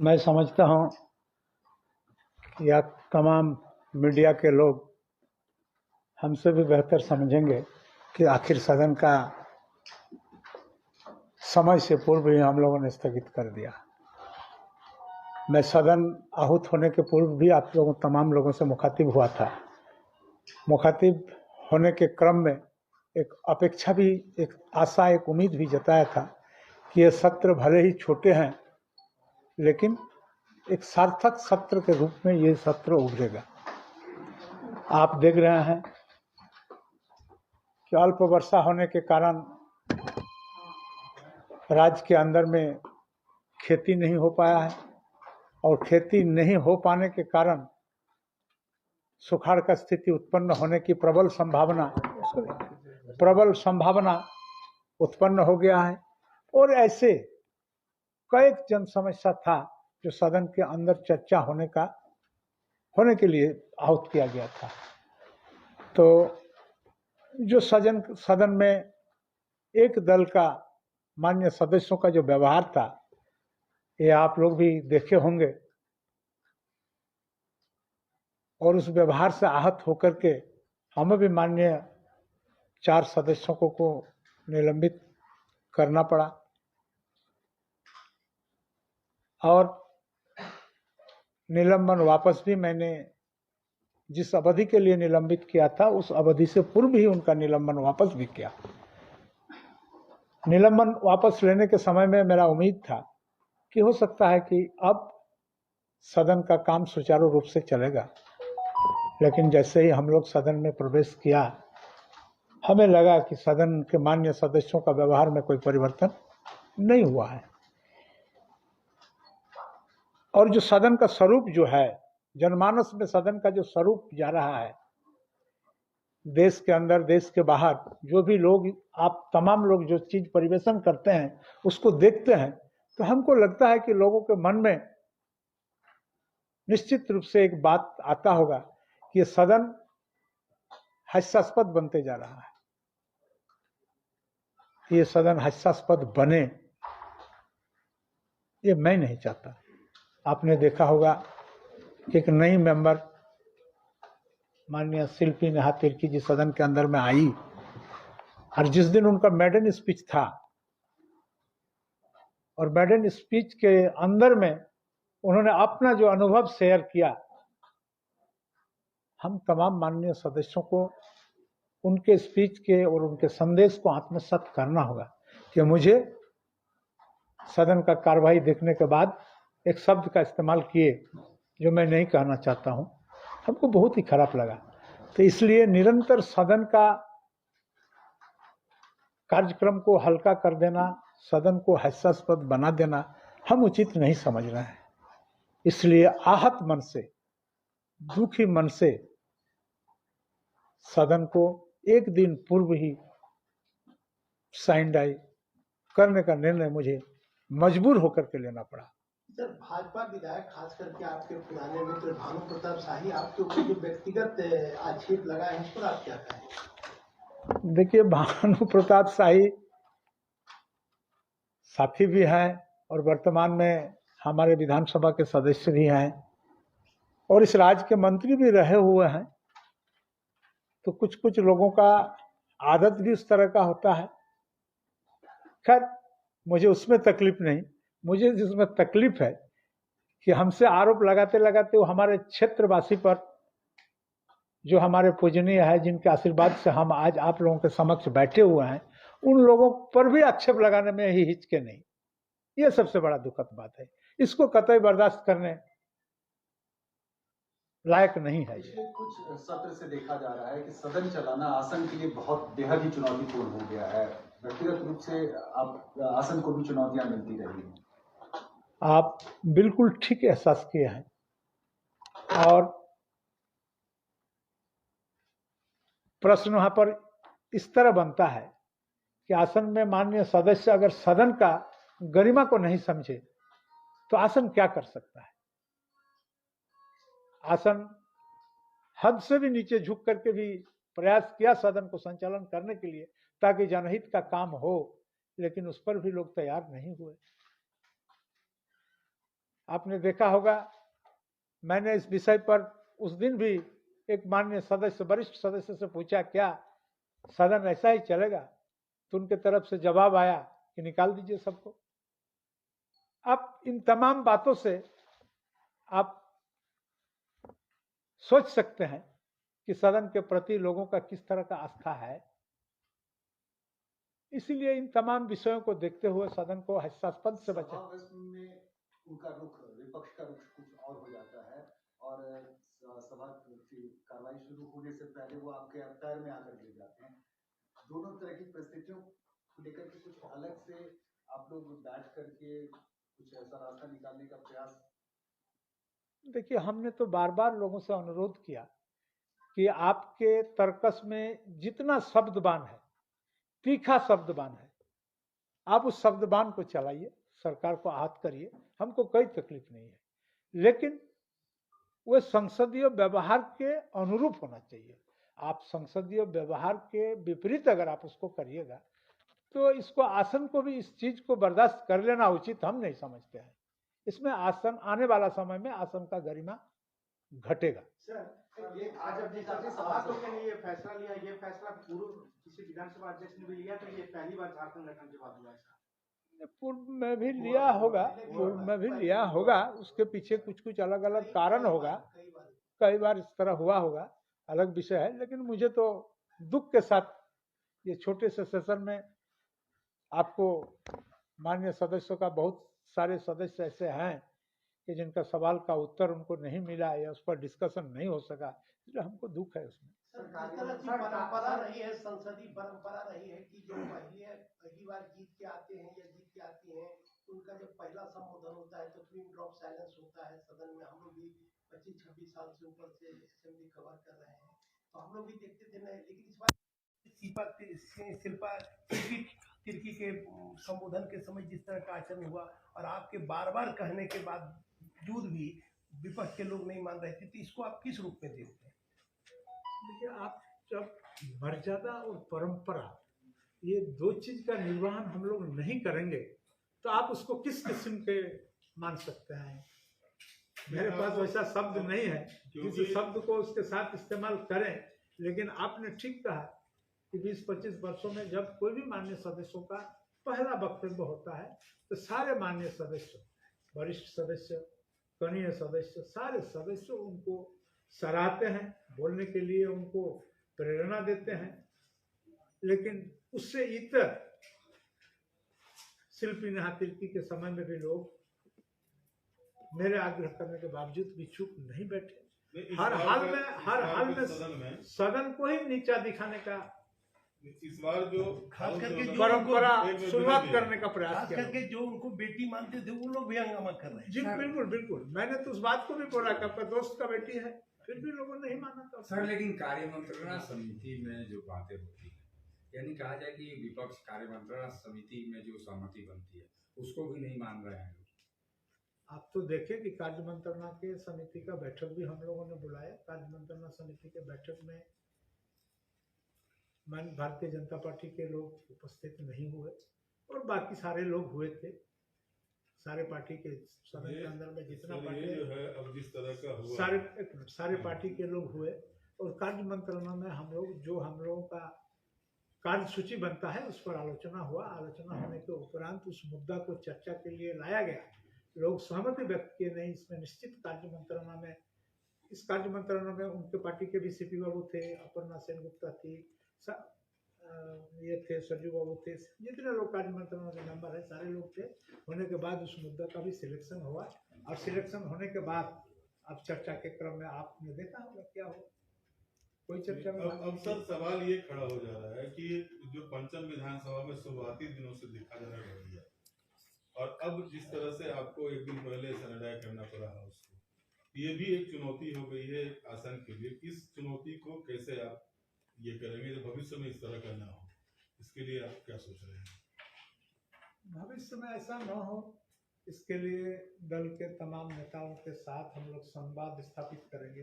मैं समझता हूँ या तमाम मीडिया के लोग हमसे भी बेहतर समझेंगे कि आखिर सदन का समय से पूर्व ही हम लोगों ने स्थगित कर दिया। मैं सदन आहूत होने के पूर्व भी आप लोगों तमाम लोगों से मुखातिब हुआ था। मुखातिब होने के क्रम में एक अपेक्षा भी, एक आशा, एक उम्मीद भी जताया था कि ये सत्र भले ही छोटे हैं लेकिन एक सार्थक सत्र के रूप में ये सत्र उभरेगा। आप देख रहे हैं कि अल्प वर्षा होने के कारण राज्य के अंदर में खेती नहीं हो पाया है और खेती नहीं हो पाने के कारण सुखाड़ का स्थिति उत्पन्न होने की प्रबल संभावना उत्पन्न हो गया है। और ऐसे कई जन समस्या था जो सदन के अंदर चर्चा होने के लिए आहूत किया गया था। तो जो सदन में एक दल का मान्य सदस्यों का जो व्यवहार था, ये आप लोग भी देखे होंगे और उस व्यवहार से आहत होकर के हमें भी माननीय 4 सदस्यों को निलंबित करना पड़ा। और निलंबन वापस भी मैंने जिस अवधि के लिए निलंबित किया था उस अवधि से पूर्व ही उनका निलंबन वापस भी किया। निलंबन वापस लेने के समय में मेरा उम्मीद था कि हो सकता है कि अब सदन का काम सुचारू रूप से चलेगा, लेकिन जैसे ही हम लोग सदन में प्रवेश किया हमें लगा कि सदन के मान्य सदस्यों का व्यवहार में कोई परिवर्तन नहीं हुआ है। और जो सदन का स्वरूप जो है, जनमानस में सदन का जो स्वरूप जा रहा है, देश के अंदर देश के बाहर जो भी लोग, आप तमाम लोग जो चीज परिवेशन करते हैं उसको देखते हैं तो हमको लगता है कि लोगों के मन में निश्चित रूप से एक बात आता होगा कि ये सदन हास्यास्पद बनते जा रहा है। ये सदन हास्यास्पद बने, ये मैं नहीं चाहता। आपने देखा होगा कि एक नई मेंबर माननीय शिल्पी नेहा तिर्की जी सदन के अंदर में आई और जिस दिन उनका मेडन स्पीच था और मेडन स्पीच के अंदर में उन्होंने अपना जो अनुभव शेयर किया, हम तमाम माननीय सदस्यों को उनके स्पीच के और उनके संदेश को आत्मसात करना होगा कि मुझे सदन का कार्रवाई देखने के बाद एक शब्द का इस्तेमाल किए जो मैं नहीं कहना चाहता हूं, हमको बहुत ही खराब लगा। तो इसलिए निरंतर सदन का कार्यक्रम को हल्का कर देना, सदन को हास्यास्पद बना देना हम उचित नहीं समझ रहे हैं। इसलिए आहत मन से, दुखी मन से सदन को एक दिन पूर्व ही साइन डाई करने का निर्णय मुझे मजबूर होकर के लेना पड़ा। सर, भाजपा विधायक खास करके आपके पुराने मित्र भानु प्रताप शाही आपके ऊपर जो व्यक्तिगत आक्षेप लगा है, इस पर आप क्या कहें? देखिए, भानु प्रताप शाही साथी भी हैं और वर्तमान में हमारे विधानसभा के सदस्य भी हैं और इस राज्य के मंत्री भी रहे हुए हैं। तो कुछ कुछ लोगों का आदत भी उस तरह का होता है। खैर, मुझे उसमें तकलीफ नहीं, मुझे जिसमें तकलीफ है कि हमसे आरोप लगाते लगाते वो हमारे क्षेत्रवासी पर, जो हमारे पूजनीय है, जिनके आशीर्वाद से हम आज आप लोगों के समक्ष बैठे हुए हैं, उन लोगों पर भी आक्षेप लगाने में ही हिचके नहीं। ये सबसे बड़ा दुखद बात है। इसको कतई बर्दाश्त करने लायक नहीं है। पिछले कुछ सत्र से देखा जा रहा है कि सदन चलाना आसन के लिए बहुत बेहद ही चुनौतीपूर्ण हो गया है। व्यक्तिगत रूप से आप आसन को भी चुनौतियां मिलती रही हैं। आप बिल्कुल ठीक एहसास किए हैं। और प्रश्न वहां पर इस तरह बनता है कि आसन में माननीय सदस्य अगर सदन का गरिमा को नहीं समझे तो आसन क्या कर सकता है। आसन हद से भी नीचे झुक करके भी प्रयास किया सदन को संचालन करने के लिए ताकि जनहित का काम हो, लेकिन उस पर भी लोग तैयार नहीं हुए। आपने देखा होगा, मैंने इस विषय पर उस दिन भी एक माननीय सदस्य, वरिष्ठ सदस्य से पूछा क्या सदन ऐसा ही चलेगा, तो उनके तरफ से जवाब आया कि निकाल दीजिए सबको। अब इन तमाम बातों से आप सोच सकते हैं कि सदन के प्रति लोगों का किस तरह का आस्था है। इसीलिए इन तमाम विषयों को देखते हुए सदन को हास्यास्पद से बचा। में उनका रुख, विपक्ष का रुख कुछ और हो जाता है और सभा की कार्रवाई शुरू होने से पहले वो आपके पैर में आकर गिर जाते हैं। दोनों तरह की परिस्थितियों को लेकर के कुछ अलग से आप लोग बैठ करके कुछ ऐसा रास्ता निकालने का प्रयास। देखिए, हमने तो बार बार लोगों से अनुरोध किया कि आपके तर्कस में जितना शब्दबान है, तीखा शब्दबान है, आप उस शब्दबान को चलाइए, सरकार को आहत करिए, हमको कोई तकलीफ नहीं है, लेकिन वो संसदीय व्यवहार के अनुरूप होना चाहिए। आप संसदीय व्यवहार के विपरीत अगर आप उसको करिएगा तो इसको, आसन को भी इस चीज को बर्दाश्त कर लेना उचित हम नहीं समझते हैं। इसमें आसन, आने वाला समय में आसन का गरिमा घटेगा। सर, ये आज अब सभा को मैंने ये फैसला लिया, ये फैसला पूर्व किसी विधानसभा अध्यक्ष ने भी लिया, तो ये पहली बार झारखंड गठन के बाद हुआ है। पूर्व में भी लिया होगा, पूर्व में भी लिया होगा, उसके पीछे कुछ कुछ अलग अलग कारण होगा, कई बार इस तरह हुआ होगा, अलग विषय है। लेकिन मुझे तो दुख के साथ ये छोटे से सेशन में आपको माननीय सदस्यों का, बहुत सारे सदस्य ऐसे हैं कि जिनका सवाल का उत्तर उनको नहीं मिला या उस पर डिस्कशन नहीं हो सका, इसलिए हमको दुख है उसमें। परंपरा रही है, संसदीय परंपरा रही है कि जो पहली बार जीत के आते हैं या जीत के आती हैं, उनका जब पहला संबोधन होता है तो पिन ड्रॉप साइलेंस होता है सदन में। हम लोग भी 25-26 साल से ऊपर से असेंबली कवर कर रहे हैं, तो हम लोग भी देखते थे। लेकिन इस बार शिल्पा तिर्की के संबोधन के समय जिस तरह का आचरण हुआ और आपके बार बार कहने के बावजूद भी विपक्ष के लोग नहीं मान रहे थे, तो इसको आप किस रूप में देखते हैं? देखिए, आप जब मर्यादा और परंपरा, ये दो चीज का निर्वहन हम लोग नहीं करेंगे तो आप उसको किस किस्म के मान सकते हैं। मेरे पास वैसा शब्द नहीं है जिस शब्द को उसके साथ इस्तेमाल करें। लेकिन आपने ठीक कहा कि 20-25 वर्षों में जब कोई भी माननीय सदस्यों का पहला वक्तव्य होता है तो सारे माननीय सदस्य, वरिष्ठ सदस्य, कनीय सदस्य, सारे सदस्य उनको सराहते हैं, बोलने के लिए उनको प्रेरणा देते हैं। लेकिन उससे इतर शिल्पी नेहा तिर्की के समय में भी लोग मेरे आग्रह करने के बावजूद भी चुप नहीं बैठे। हर हाल में सदन को ही नीचा दिखाने का इस बार जो खास करके जो परंपरा शुरुआत करने का प्रयास खास किया, करके जो उनको बेटी मानते थे वो लोग भी हंगामा कर रहे हैं। जी बिल्कुल बिल्कुल, मैंने तो उस बात को भी बोला कि आपका दोस्त का बेटी है, फिर भी लोगों ने नहीं माना था सर। लेकिन कार्य मंत्रणा समिति में जो बातें होती है, यानी कहा जाए कि विपक्ष कार्य मंत्रणा समिति में जो सहमति बनती है उसको भी नहीं मान रहे हैं लोग। आप तो देखें कि कार्य मंत्रणा के समिति का बैठक भी हम लोगों ने बुलाया। कार्य मंत्रणा समिति के बैठक में भारतीय जनता पार्टी के लोग उपस्थित नहीं हुए और बाकी सारे लोग हुए थे। सारे पार्टी के सदन के अंदर में जितना पार्टी जो है अब जिस तरह का हुआ, सारे पार्टी के लोग हुए और कार्य मंत्रणा में हम लोगों का कार्य सूची बनता है उस पर आलोचना हुआ। आलोचना होने के उपरांत उस मुद्दा को चर्चा के लिए लाया गया। लोग सहमति व्यक्त किए, नहीं इसमें निश्चित कार्य मंत्रणा में, इस कार्य मंत्रणा में उनके पार्टी के भी सीपी बाबू थे, अपर्णा सेनगुप्ता थी, ये थे सरजू बाबू थे, जितने लोग कार्य मंत्रणा के मेंबर है सारे लोग थे। होने के बाद उस मुद्दा का भी सिलेक्शन हुआ और सिलेक्शन होने के बाद अब चर्चा के क्रम में आपने देखा होगा क्या हो, कोई चर्चा में अब सर सवाल ये खड़ा हो जा रहा है कि जो पंचम विधानसभा में शुरुआती दिनों से देखा जा रहा है और अब जिस तरह से आपको एक दिन पहले सरेंडर करना पड़ा है उसको, ये भी एक चुनौती हो गई है आसन के लिए। इस चुनौती को कैसे आप ये करेंगे जो भविष्य में इस तरह का ना हो, इसके लिए आप क्या सोच रहे हैं? भविष्य में ऐसा न हो, इसके लिए दल के तमाम नेताओं के साथ हम लोग संवाद स्थापित करेंगे,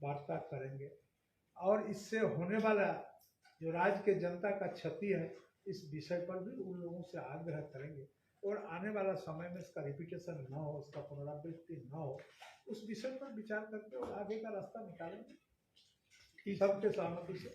वार्ता करेंगे और इससे होने वाला जो राज्य के जनता का क्षति है इस विषय पर भी उन लोगों से आग्रह करेंगे और आने वाला समय में इसका रिपीटेशन न हो, उसका पुनरावृत्ति न हो, उस विषय पर विचार करके और आगे का रास्ता निकालेंगे सबके सहमति से।